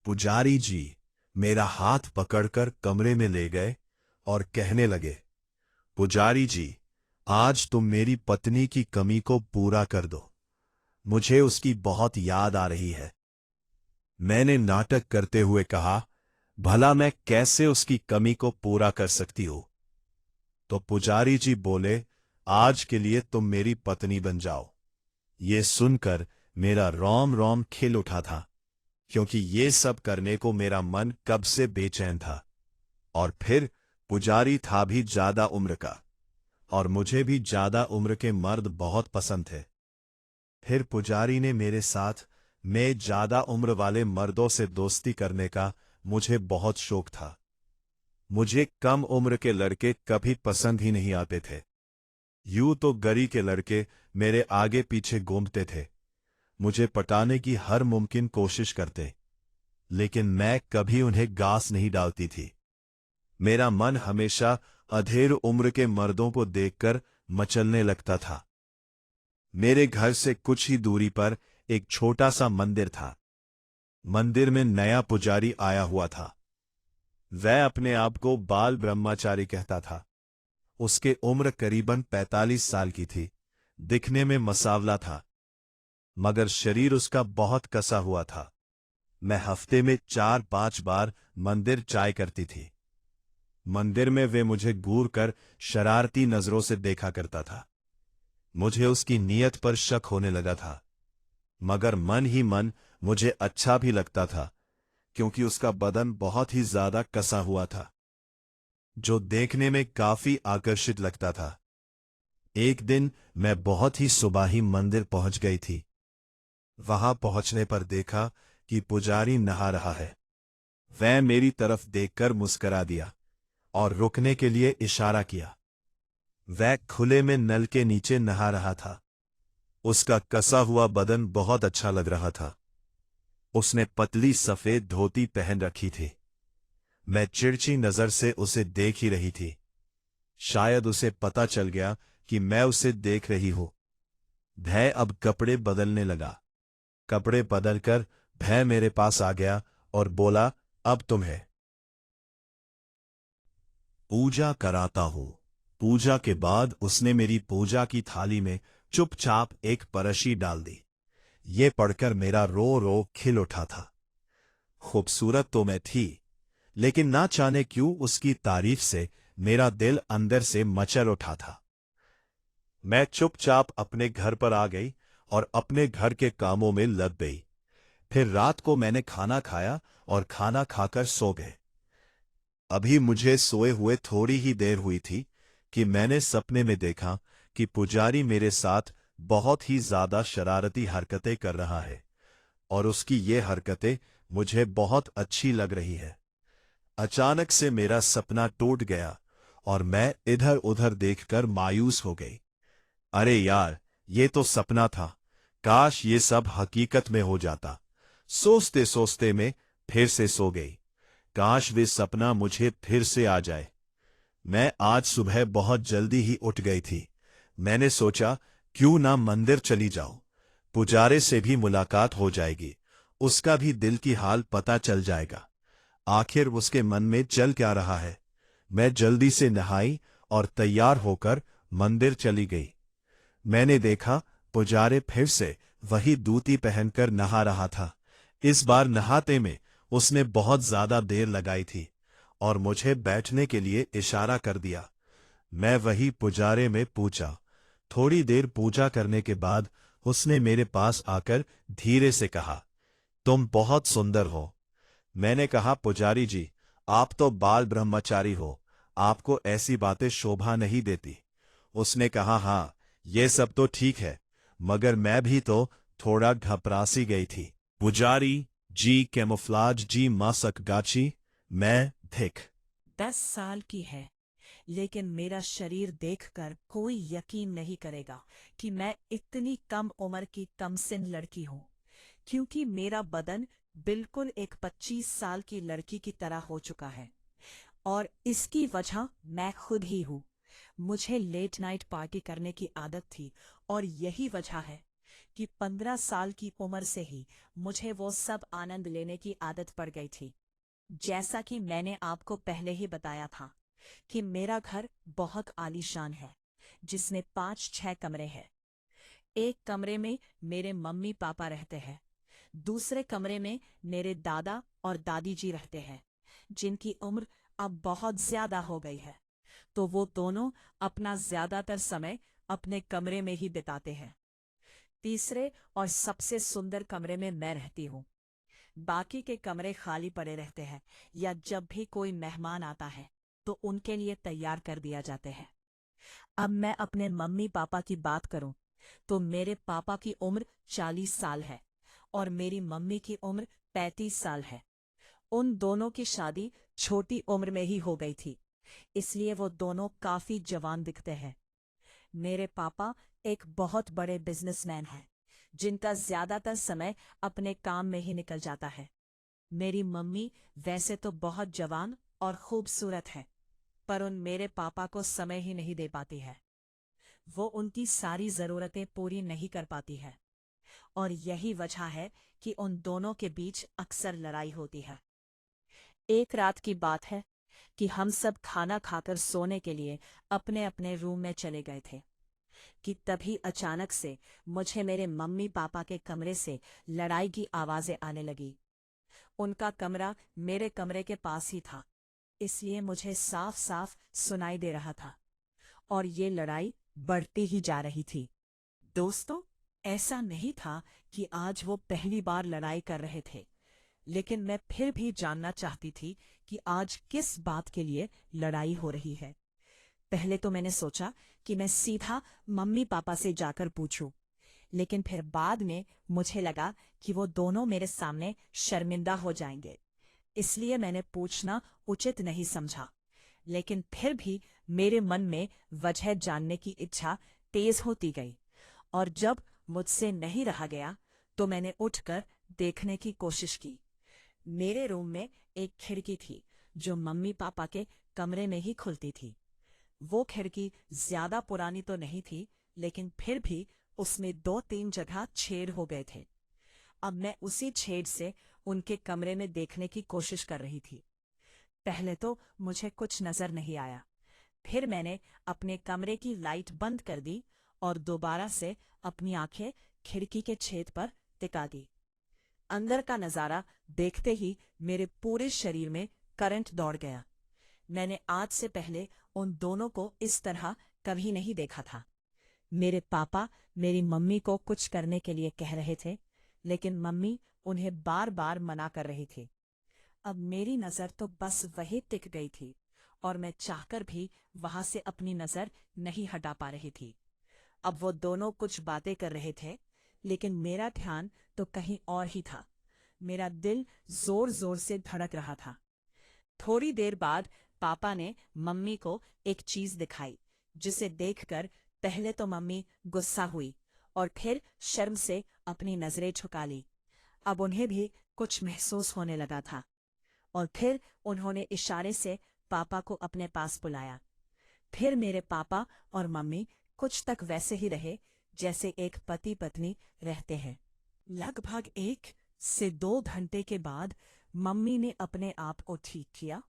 पुजारी जी मेरा हाथ पकड़कर कमरे में ले गए और कहने लगे, पुजारी जी, आज तुम मेरी पत्नी की कमी को पूरा कर दो। मुझे उसकी बहुत याद आ रही है। मैंने नाटक करते हुए कहा, भला मैं कैसे उसकी कमी को पूरा कर सकती हूं? तो पुजारी जी बोले, आज के लिए तुम मेरी पत्नी बन जाओ। ये सुनकर मेरा रोम रोम खिल उठा था, क्योंकि ये सब करने को मेरा मन कब से बेचैन था। और फिर पुजारी था भी ज्यादा उम्र का, और मुझे भी ज्यादा उम्र के मर्द बहुत पसंद थे। फिर पुजारी ने मेरे साथ मैं ज्यादा उम्र वाले मर्दों से दोस्ती करने का मुझे बहुत शौक था। मुझे कम उम्र के लड़के कभी पसंद ही नहीं आते थे। यूं तो गरी के लड़के मेरे आगे पीछे घूमते थे, मुझे पटाने की हर मुमकिन कोशिश करते, लेकिन मैं कभी उन्हें घास नहीं डालती थी। मेरा मन हमेशा अधेड़ उम्र के मर्दों को देखकर मचलने लगता था। मेरे घर से कुछ ही दूरी पर एक छोटा सा मंदिर था। मंदिर में नया पुजारी आया हुआ था। वह अपने आप को बाल ब्रह्मचारी कहता था। उसके उम्र करीबन 45 साल की थी। दिखने में मसावला था, मगर शरीर उसका बहुत कसा हुआ था। मैं हफ्ते में 4-5 बार मंदिर जाया करती थी। मंदिर में वे मुझे घूर कर शरारती नजरों से देखा करता था। मुझे उसकी नीयत पर शक होने लगा था, मगर मन ही मन मुझे अच्छा भी लगता था, क्योंकि उसका बदन बहुत ही ज्यादा कसा हुआ था, जो देखने में काफी आकर्षित लगता था। एक दिन मैं बहुत ही सुबह ही मंदिर पहुंच गई थी। वहां पहुंचने पर देखा कि पुजारी नहा रहा है। वह मेरी तरफ देखकर मुस्करा दिया और रुकने के लिए इशारा किया। वह खुले में नल के नीचे नहा रहा था। उसका कसा हुआ बदन बहुत अच्छा लग रहा था। उसने पतली सफेद धोती पहन रखी थी। मैं चिड़ची नजर से उसे देख ही रही थी। शायद उसे पता चल गया कि मैं उसे देख रही हूं। भय अब कपड़े बदलने लगा। कपड़े बदलकर भय मेरे पास आ गया और बोला, अब तुम्हें पूजा कराता हूं। पूजा के बाद उसने मेरी पूजा की थाली में चुपचाप एक परशी डाल दी। ये पढ़कर मेरा रो रो खिल उठा था। खूबसूरत तो मैं थी, लेकिन ना जाने क्यों उसकी तारीफ से मेरा दिल अंदर से मचल उठा था। मैं चुपचाप अपने घर पर आ गई और अपने घर के कामों में लग गई। फिर रात को मैंने खाना खाया और खाना खाकर सो गए। अभी मुझे सोए हुए थोड़ी ही देर हुई थी कि मैंने सपने में देखा कि पुजारी मेरे साथ बहुत ही ज्यादा शरारती हरकतें कर रहा है, और उसकी ये हरकतें मुझे बहुत अच्छी लग रही है। अचानक से मेरा सपना टूट गया और मैं इधर उधर देखकर मायूस हो गई। अरे यार, ये तो सपना था। काश ये सब हकीकत में हो जाता। सोचते सोचते में फिर से सो गई। काश वे सपना मुझे फिर से आ जाए। मैं आज सुबह बहुत जल्दी ही उठ गई थी। मैंने सोचा, क्यों ना मंदिर चली जाऊं। पुजारे से भी मुलाकात हो जाएगी, उसका भी दिल की हाल पता चल जाएगा। आखिर उसके मन में चल क्या रहा है। मैं जल्दी से नहाई और तैयार होकर मंदिर चली गई। मैंने देखा पुजारी फिर से वही धोती पहनकर नहा रहा था। इस बार नहाते में उसने बहुत ज्यादा देर लगाई थी और मुझे बैठने के लिए इशारा कर दिया। मैं वही पुजारे में पूछा। थोड़ी देर पूजा करने के बाद उसने मेरे पास आकर धीरे से कहा, तुम बहुत सुंदर हो। मैंने कहा, पुजारी जी, आप तो बाल ब्रह्मचारी हो, आपको ऐसी बातें शोभा नहीं देती। उसने कहा, हाँ, ये सब तो ठीक है, मगर मैं भी तो थोड़ा घबरा सी गई थी। पुजारी जी कैमोफ्लाज जी मासक गाची, मैं धिक 10 साल की है, लेकिन मेरा शरीर देखकर कोई यकीन नहीं करेगा कि मैं इतनी कम उम्र की कमसिन लड़की हूँ, क्योंकि मेरा बदन बिल्कुल एक 25 साल की लड़की की तरह हो चुका है। और इसकी वजह मैं खुद ही हूँ। मुझे लेट नाइट पार्टी करने की आदत थी, और यही वजह है कि 15 साल की उम्र से ही मुझे वो सब आनंद लेने की आदत पड़ गई थी। जैसा कि मैंने आपको पहले ही बताया था कि मेरा घर बहुत आलीशान है, जिसमें 5-6 कमरे हैं। एक कमरे में मेरे मम्मी पापा रहते हैं, दूसरे कमरे में मेरे दादा और दादी जी रहते हैं, जिनकी उम्र अब बहुत ज्यादा हो गई है, तो वो दोनों अपना ज्यादातर समय अपने कमरे में ही बिताते हैं। तीसरे और सबसे सुंदर कमरे में मैं रहती हूँ। बाकी के कमरे खाली पड़े रहते हैं, या जब भी कोई मेहमान आता है तो उनके लिए तैयार कर दिया जाते हैं। अब मैं अपने मम्मी पापा की बात करूं तो मेरे पापा की उम्र 40 साल है और मेरी मम्मी की उम्र 35 साल है। उन दोनों की शादी छोटी उम्र में ही हो गई थी, इसलिए वो दोनों काफी जवान दिखते हैं। मेरे पापा एक बहुत बड़े बिजनेसमैन हैं, जिनका ज्यादातर समय अपने काम में ही निकल जाता है। मेरी मम्मी वैसे तो बहुत जवान और खूबसूरत है, पर उन मेरे पापा को समय ही नहीं दे पाती है। वो उनकी सारी जरूरतें पूरी नहीं कर पाती है, और यही वजह है कि उन दोनों के बीच अक्सर लड़ाई होती है। एक रात की बात है कि हम सब खाना खाकर सोने के लिए अपने अपने रूम में चले गए थे कि तभी अचानक से मुझे मेरे मम्मी पापा के कमरे से लड़ाई की आवाजें आने लगी। उनका कमरा मेरे कमरे के पास ही था, इसलिए मुझे साफ साफ सुनाई दे रहा था, और ये लड़ाई बढ़ती ही जा रही थी। दोस्तों, ऐसा नहीं था कि आज वो पहली बार लड़ाई कर रहे थे, लेकिन मैं फिर भी जानना चाहती थी कि आज किस बात के लिए लड़ाई हो रही है। पहले तो मैंने सोचा कि मैं सीधा मम्मी पापा से जाकर पूछूं, लेकिन फिर बाद में मुझे लगा कि वो दोनों मेरे सामने शर्मिंदा हो जाएंगे, इसलिए मैंने पूछना उचित नहीं समझा। लेकिन फिर भी मेरे मन में वजह जानने की इच्छा तेज होती गई, और जब मुझसे नहीं रहा गया तो मैंने उठकर देखने की कोशिश की। मेरे रूम में एक खिड़की थी जो मम्मी पापा के कमरे में ही खुलती थी। वो खिड़की ज्यादा पुरानी तो नहीं थी, लेकिन फिर भी उसमें 2-3 जगह छेद हो गए थे। अब मैं उसी छेद से उनके कमरे में देखने की कोशिश कर रही थी। पहले तो मुझे कुछ नजर नहीं आया। फिर मैंने अपने कमरे की लाइट बंद कर दी और दोबारा से अपनी आंखें खिड़की के छेद पर टिका दी। अंदर का नजारा देखते ही मेरे पूरे शरीर में करंट दौड़ गया। मैंने आज से पहले उन दोनों को इस तरह कभी नहीं देखा था। मेरे पापा मेरी मम्मी को कुछ करने के लिए कह रहे थे, लेकिन मम्मी उन्हें बार बार मना कर रही थी। अब मेरी नजर तो बस वही टिक गई थी, और मैं चाहकर भी वहां से अपनी नजर नहीं हटा पा रही थी। अब वो दोनों कुछ बातें कर रहे थे, लेकिन मेरा ध्यान तो कहीं और ही था। मेरा दिल जोर जोर से धड़क रहा था। थोड़ी देर बाद पापा ने मम्मी को एक चीज दिखाई, जिसे देखकर पहले तो मम्मी गुस्सा हुई और फिर शर्म से अपनी नजरें झुका ली। अब उन्हें भी कुछ महसूस होने लगा था, और फिर उन्होंने इशारे से पापा को अपने पास बुलाया। फिर मेरे पापा और मम्मी कुछ तक वैसे ही रहे जैसे एक पति पत्नी रहते हैं। लगभग 1 से 2 घंटे के बाद मम्मी ने अपने आप को ठीक किया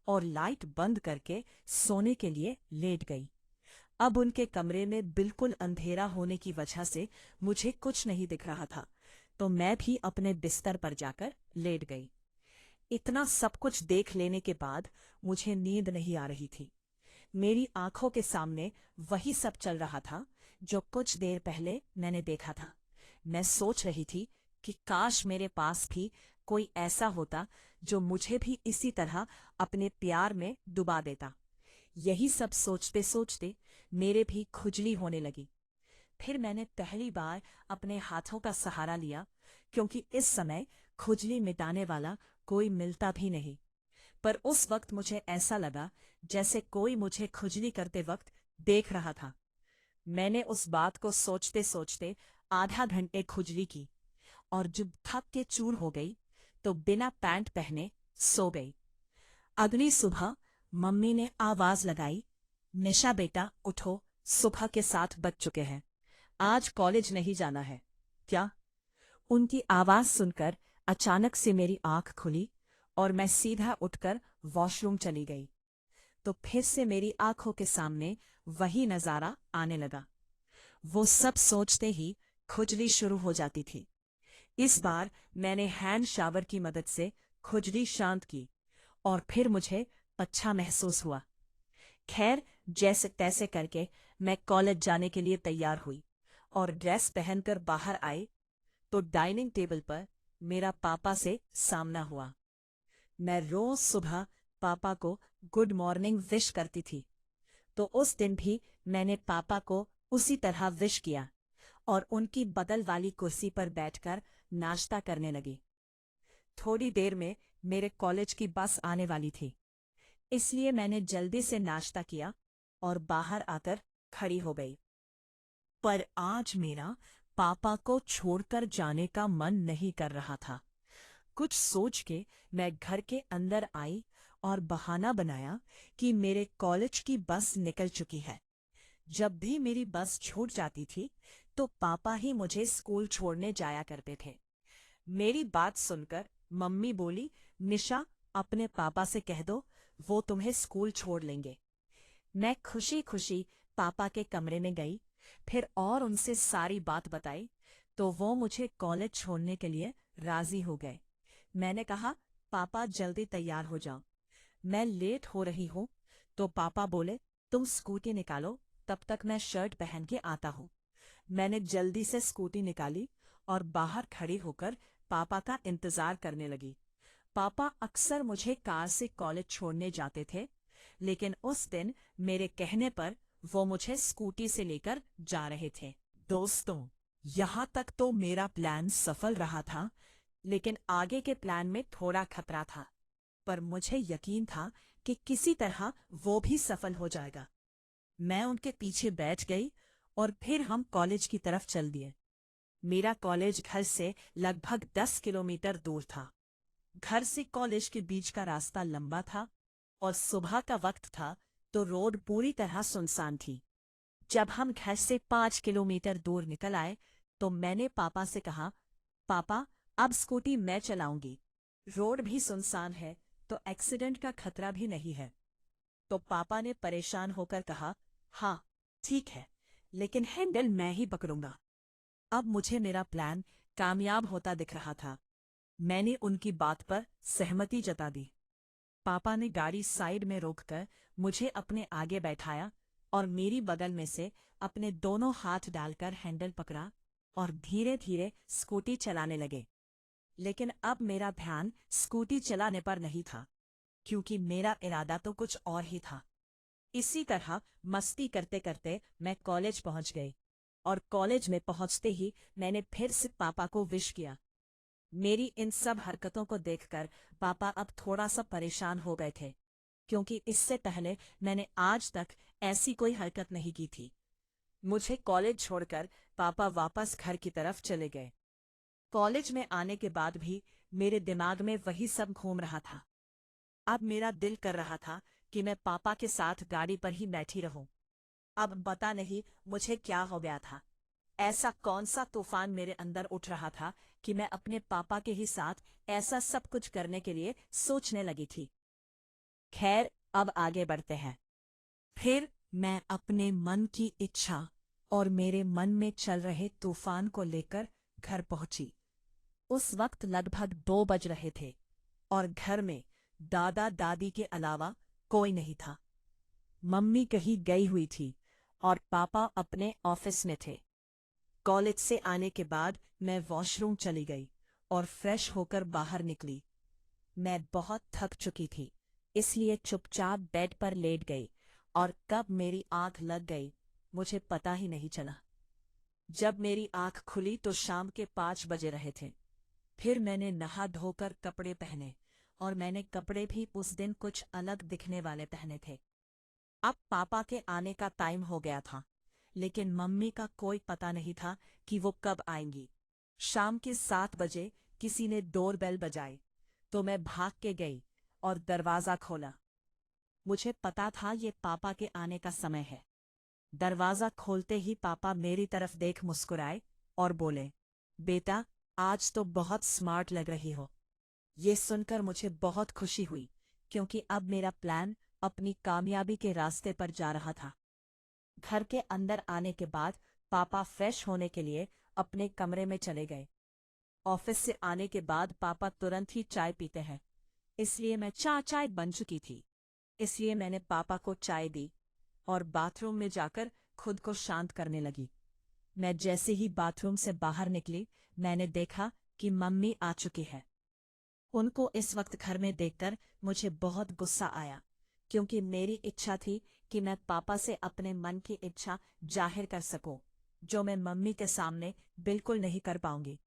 और लाइट बंद करके सोने के लिए लेट गई। अब उनके कमरे में बिल्कुल अंधेरा होने की वजह से मुझे कुछ नहीं दिख रहा था, तो मैं भी अपने बिस्तर पर जाकर लेट गई। इतना सब कुछ देख लेने के बाद मुझे नींद नहीं आ रही थी। मेरी आंखों के सामने वही सब चल रहा था जो कुछ देर पहले मैंने देखा था। मैं सोच रही थी कि काश मेरे पास भी कोई ऐसा होता जो मुझे भी इसी तरह अपने प्यार में डुबा देता। यही सब सोचते सोचते मेरे भी खुजली होने लगी। फिर मैंने पहली बार अपने हाथों का सहारा लिया, क्योंकि इस समय खुजली मिटाने वाला कोई मिलता भी नहीं। पर उस वक्त मुझे ऐसा लगा जैसे कोई मुझे खुजली करते वक्त देख रहा था। मैंने उस बात को सोचते सोचते आधा घंटे खुजली की, और जब थक के चूर हो गई तो बिना पैंट पहने सो गई। अगली सुबह मम्मी ने आवाज लगाई, निशा बेटा उठो, सुबह के 7 बज चुके हैं, आज कॉलेज नहीं जाना है। क्या? उनकी आवाज सुनकर अचानक से मेरी आंख खुली और मैं सीधा उठकर वॉशरूम चली गई। तो फिर से मेरी आंखों के सामने वही नजारा आने लगा। वो सब सोचते ही खुजली शुरू हो जाती थी। इस बार मैंने हैंड शावर की मदद से खुजली शांत की और फिर मुझे अच्छा महसूस हुआ। खैर, जैसे तैसे करके मैं कॉलेज जाने के लिए तैयार हुई और ड्रेस पहनकर बाहर आई तो डाइनिंग टेबल पर मेरा पापा से सामना हुआ। मैं रोज सुबह पापा को गुड मॉर्निंग विश करती थी, तो उस दिन भी मैंने पापा को उसी तरह विश किया और उनकी बगल वाली कुर्सी पर बैठकर नाश्ता करने लगी। थोड़ी देर में मेरे कॉलेज की बस आने वाली थी, इसलिए मैंने जल्दी से नाश्ता किया और बाहर आकर खड़ी हो गई। पर आज मेरा पापा को छोड़कर जाने का मन नहीं कर रहा था। कुछ सोच के मैं घर के अंदर आई और बहाना बनाया कि मेरे कॉलेज की बस निकल चुकी है। जब भी मेरी बस छूट जाती थी तो पापा ही मुझे स्कूल छोड़ने जाया करते थे। मेरी बात सुनकर मम्मी बोली, निशा, अपने पापा से कह दो, वो तुम्हें स्कूल छोड़ लेंगे। मैं खुशी खुशी पापा के कमरे में गई, फिर और उनसे सारी बात बताई, तो वो मुझे कॉलेज छोड़ने के लिए राजी हो गए। मैंने कहा, पापा जल्दी तैयार हो जाओ, मैं लेट हो रही हूँ। तो पापा बोले, तुम स्कूटी निकालो, तब तक मैं शर्ट पहन के आता हूँ। मैंने जल्दी से स्कूटी निकाली और बाहर खड़ी होकर पापा का इंतजार करने लगी। पापा अक्सर मुझे कार से कॉलेज छोड़ने जाते थे, लेकिन उस दिन मेरे कहने पर वो मुझे स्कूटी से लेकर जा रहे थे। दोस्तों, यहाँ तक तो मेरा प्लान सफल रहा था, लेकिन आगे के प्लान में थोड़ा खतरा था। पर मुझे यकीन था कि किसी तरह वो भी सफल हो जाएगा। मैं उनके पीछे बैठ गई और फिर हम कॉलेज की तरफ चल दिए। मेरा कॉलेज घर से लगभग 10 किलोमीटर दूर था। घर से कॉलेज के बीच का रास्ता लंबा था और सुबह का वक्त था, तो रोड पूरी तरह सुनसान थी। जब हम घर से 5 किलोमीटर दूर निकल आए तो मैंने पापा से कहा, पापा, अब स्कूटी मैं चलाऊंगी। रोड भी सुनसान है तो एक्सीडेंट का खतरा भी नहीं है। तो पापा ने परेशान होकर कहा, हाँ ठीक है, लेकिन हैंडल मैं ही पकड़ूंगा। अब मुझे मेरा प्लान कामयाब होता दिख रहा था। मैंने उनकी बात पर सहमति जता दी। पापा ने गाड़ी साइड में रोककर मुझे अपने आगे बैठाया और मेरी बगल में से अपने दोनों हाथ डालकर हैंडल पकड़ा और धीरे धीरे स्कूटी चलाने लगे। लेकिन अब मेरा ध्यान स्कूटी चलाने पर नहीं था, क्योंकि मेरा इरादा तो कुछ और ही था। इसी तरह मस्ती करते करते मैं कॉलेज पहुंच गई और कॉलेज में पहुंचते ही मैंने फिर से पापा को विश किया। मेरी इन सब हरकतों को देखकर पापा अब थोड़ा सा परेशान हो गए थे, क्योंकि इससे पहले मैंने आज तक ऐसी कोई हरकत नहीं की थी। मुझे कॉलेज छोड़कर पापा वापस घर की तरफ चले गए। कॉलेज में आने के बाद भी मेरे दिमाग में वही सब घूम रहा था। अब मेरा दिल कर रहा था कि मैं पापा के साथ गाड़ी पर ही बैठी रहूं। अब पता नहीं मुझे क्या हो गया था। ऐसा कौन सा तूफान मेरे अंदर उठ रहा था कि मैं अपने पापा के ही साथ ऐसा सब कुछ करने के लिए सोचने लगी थी। खैर, अब आगे बढ़ते हैं। फिर मैं अपने मन की इच्छा और मेरे मन में चल रहे तूफान को लेकर घर पहुंची। उस वक्त लगभग 2 बज रहे थे और घर में दादा दादी के अलावा कोई नहीं था। मम्मी कहीं गई हुई थी और पापा अपने ऑफिस में थे। कॉलेज से आने के बाद मैं वॉशरूम चली गई और फ्रेश होकर बाहर निकली। मैं बहुत थक चुकी थी, इसलिए चुपचाप बेड पर लेट गई और कब मेरी आंख लग गई मुझे पता ही नहीं चला। जब मेरी आंख खुली तो शाम के 5 बजे रहे थे। फिर मैंने नहा धोकर कपड़े पहने और मैंने कपड़े भी उस दिन कुछ अलग दिखने वाले पहने थे। अब पापा के आने का टाइम हो गया था, लेकिन मम्मी का कोई पता नहीं था कि वो कब आएंगी। शाम के 7 बजे किसी ने डोरबेल बजाई, तो मैं भाग के गई और दरवाजा खोला। मुझे पता था ये पापा के आने का समय है। दरवाजा खोलते ही पापा मेरी तरफ देख मुस्कुराए और बोले, बेटा, आज तो बहुत स्मार्ट लग रही हो। ये सुनकर मुझे बहुत खुशी हुई, क्योंकि अब मेरा प्लान अपनी कामयाबी के रास्ते पर जा रहा था। घर के अंदर आने के बाद पापा फ्रेश होने के लिए अपने कमरे में चले गए। ऑफिस से आने के बाद पापा तुरंत ही चाय पीते हैं, इसलिए मैं चाय बन चुकी थी। इसलिए मैंने पापा को चाय दी और बाथरूम में जाकर खुद को शांत करने लगी। मैं जैसे ही बाथरूम से बाहर निकली, मैंने देखा कि मम्मी आ चुकी है। उनको इस वक्त घर में देखकर मुझे बहुत गुस्सा आया, क्योंकि मेरी इच्छा थी कि मैं पापा से अपने मन की इच्छा जाहिर कर सकूं, जो मैं मम्मी के सामने बिल्कुल नहीं कर पाऊंगी।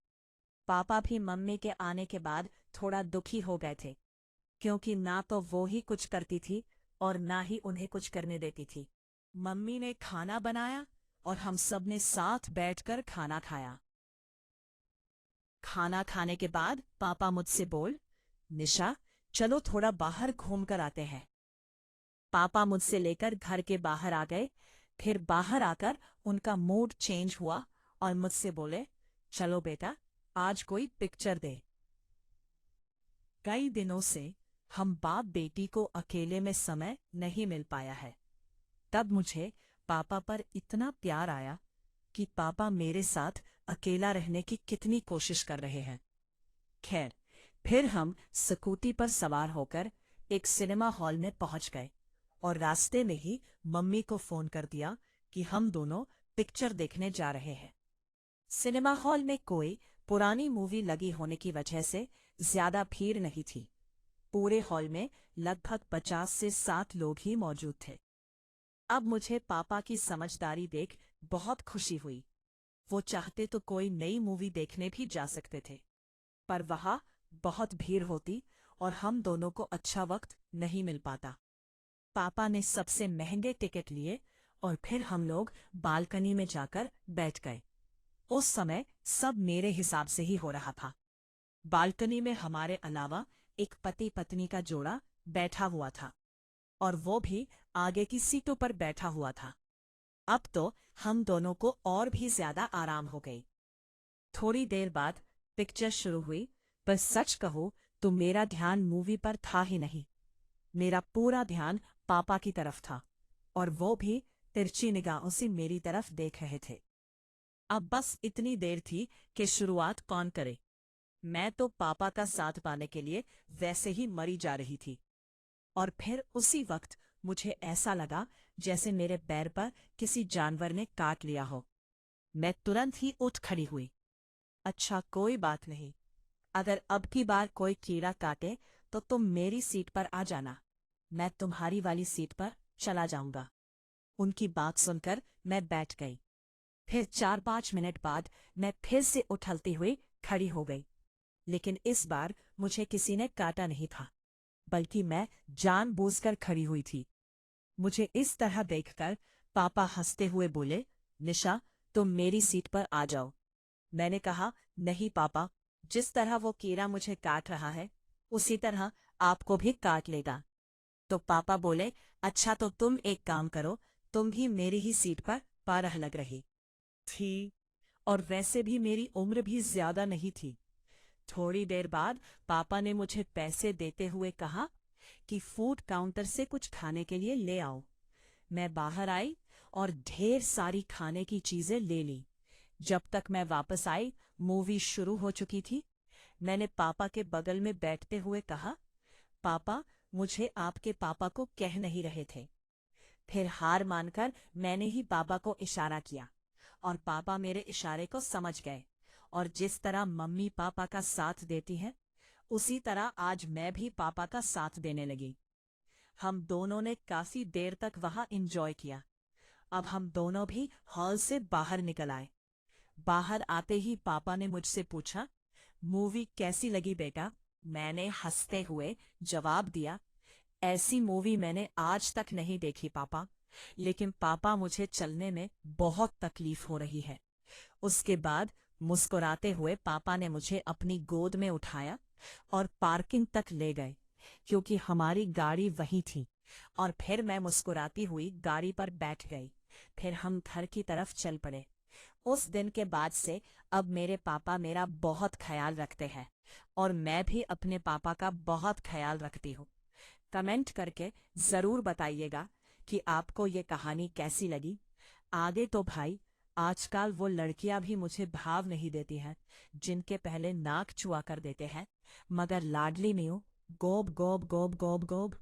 पापा भी मम्मी के आने के बाद थोड़ा दुखी हो गए थे, क्योंकि ना तो वो ही कुछ करती थी और ना ही उन्हें कुछ करने देती थी। मम्मी ने खाना बनाया और हम सब ने साथ बैठकर खाना खाया। खाना खाने के बाद पापा मुझसे बोल, निशा, चलो थोड़ा बाहर घूम कर आते हैं। पापा मुझसे लेकर घर के बाहर आ गए। फिर बाहर आकर उनका मूड चेंज हुआ और मुझसे बोले, चलो बेटा, आज कोई पिक्चर दे। कई दिनों से हम बाप बेटी को अकेले में समय नहीं मिल पाया है। तब मुझे पापा पर इतना प्यार आया कि पापा मेरे साथ अकेला रहने की कितनी कोशिश कर रहे हैं। खैर, फिर हम स्कूटी पर सवार होकर एक सिनेमा हॉल में पहुंच गए और रास्ते में ही मम्मी को फोन कर दिया कि हम दोनों पिक्चर देखने जा रहे हैं। सिनेमा हॉल में कोई पुरानी मूवी लगी होने की वजह से ज्यादा भीड़ नहीं थी। पूरे हॉल में लगभग 50 से 60 लोग ही मौजूद थे। अब मुझे पापा की समझदारी देख बहुत खुशी हुई। वो चाहते तो कोई नई मूवी देखने भी जा सकते थे, पर वहां बहुत भीड़ होती और हम दोनों को अच्छा वक्त नहीं मिल पाता। पापा ने सबसे महंगे टिकट लिए और फिर हम लोग बालकनी में जाकर बैठ गए। उस समय सब मेरे हिसाब से ही हो रहा था। बालकनी में हमारे अलावा एक पति पत्नी का जोड़ा बैठा हुआ था और वो भी आगे की सीटों पर बैठा हुआ था। अब तो हम दोनों को और भी ज्यादा आराम हो गई। थोड़ी देर बाद पिक्चर शुरू हुई, पर सच कहूं तो मेरा ध्यान मूवी पर था ही नहीं। मेरा पूरा ध्यान पापा की तरफ था और वो भी तिरछी निगाहों से मेरी तरफ देख रहे थे। अब बस इतनी देर थी कि शुरुआत कौन करे। मैं तो पापा का साथ पाने के लिए वैसे ही मरी जा रही थी। और फिर उसी वक्त मुझे ऐसा लगा जैसे मेरे पैर पर किसी जानवर ने काट लिया हो। मैं तुरंत ही उठ खड़ी हुई। अच्छा, कोई बात नहीं, अगर अब की बार कोई कीड़ा काटे तो तुम मेरी सीट पर आ जाना, मैं तुम्हारी वाली सीट पर चला जाऊंगा। उनकी बात सुनकर मैं बैठ गई। फिर 4-5 मिनट बाद मैं फिर से उछलती हुई खड़ी हो गई, लेकिन इस बार मुझे किसी ने काटा नहीं था, बल्कि मैं जानबूझकर खड़ी हुई थी। मुझे इस तरह देखकर पापा हंसते हुए बोले, निशा, तुम मेरी सीट पर आ जाओ। मैंने कहा, नहीं पापा, जिस तरह वो कीड़ा मुझे काट रहा है उसी तरह आपको भी काट लेगा। तो पापा बोले, अच्छा तो तुम एक काम करो, तुम भी मेरी ही सीट पर 12 लग रही थी, और वैसे भी मेरी उम्र भी ज्यादा नहीं थी। थोड़ी देर बाद पापा ने मुझे पैसे देते हुए कहा कि फूड काउंटर से कुछ खाने के लिए ले आओ। मैं बाहर आई और ढेर सारी खाने की चीजें ले ली। जब तक मैं वापस आई, मूवी शुरू हो चुकी थी। मैंने पापा के बगल में बैठते हुए कहा, पापा, मुझे आपके पापा को कह नहीं रहे थे। फिर हार मानकर मैंने ही पापा को इशारा किया और पापा मेरे इशारे को समझ गए, और जिस तरह मम्मी पापा का साथ देती हैं, उसी तरह आज मैं भी पापा का साथ देने लगी। हम दोनों ने काफी देर तक वहां एंजॉय किया। अब हम दोनों भी हॉल से बाहर निकल आए। बाहर आते ही पापा ने मुझसे पूछा, मूवी कैसी लगी बेटा? मैंने हंसते हुए जवाब दिया, ऐसी मूवी मैंने आज तक नहीं देखी पापा, लेकिन पापा मुझे चलने में बहुत तकलीफ हो रही है। उसके बाद मुस्कुराते हुए पापा ने मुझे अपनी गोद में उठाया और पार्किंग तक ले गए, क्योंकि हमारी गाड़ी वहीं थी। और फिर मैं मुस्कुराती हुई गाड़ी पर बैठ गई। फिर हम घर की तरफ चल पड़े। उस दिन के बाद से अब मेरे पापा मेरा बहुत ख्याल रखते हैं और मैं भी अपने पापा का बहुत ख्याल रखती हूँ। कमेंट करके ज़रूर बताइएगा कि आपको ये कहानी कैसी लगी। आगे तो भाई आजकल वो लड़कियां भी मुझे भाव नहीं देती हैं जिनके पहले नाक चुआ कर देते हैं, मगर लाडली मीनू गोब गोब गोब गोब गोब।